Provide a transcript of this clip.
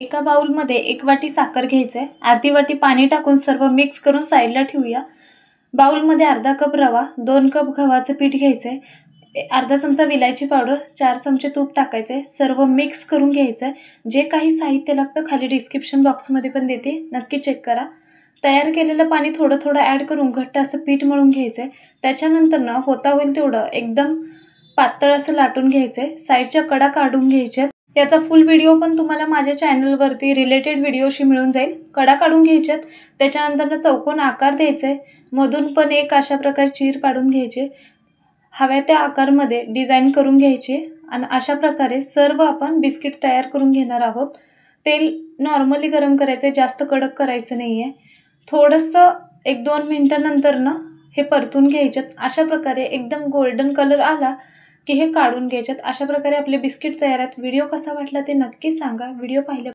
एका बाउलमध्ये 1 वाटी साखर घ्यायचं आहे, अर्धी वाटी पाणी टाकून सर्व मिक्स करून साईडला ठेवूया। बाउलमध्ये अर्धा कप रवा, 2 कप गव्हाचं पीठ घ्यायचं आहे, अर्धा चमचा विलायची पावडर, 4 चमचे तूप टाकायचं आहे, सर्व मिक्स करून घ्यायचं आहे। जे काही साहित्य लागतं खाली डिस्क्रिप्शन बॉक्समध्ये पण देते, नक्की चेक करा। तयार केलेलं पाणी थोडं थोडं ॲड करून घट्ट असं पीठ मळून घ्यायचं आहे। त्याच्यानंतर होता होईल तेवढं एकदम पातळ असं लाटून घ्यायचं आहे। साईडच्या कडा काढून घ्यायच्यात। याचा फुल व्हिडिओ पण तुम्हाला माझ्या चॅनलवरती रिलेटेड व्हिडिओशी मिळून जाईल। कडा काढून घ्यायच्यात, त्याच्यानंतर चौकोन आकार द्यायचा आहे, मधून पण एक अशा प्रकारे चीर पाडून घ्यायचे, हव्या त्या आकारमध्ये डिझाईन करून घ्यायची आणि अशा प्रकारे सर्व आपण बिस्किट तयार करून घेणार आहोत। तेल नॉर्मली गरम करायचं आहे, जास्त कडक करायचं नाही आहे। थोडंसं 1-2 मिनिटांनंतर हे परतून घ्यायच्यात। अशा प्रकारे एकदम गोल्डन कलर आला की हे काढून घ्यायच्यात। अशा प्रकारे आपले बिस्किट तयार आहेत। व्हिडिओ कसा वाटला ते नक्की सांगा। व्हिडिओ पाहिल्या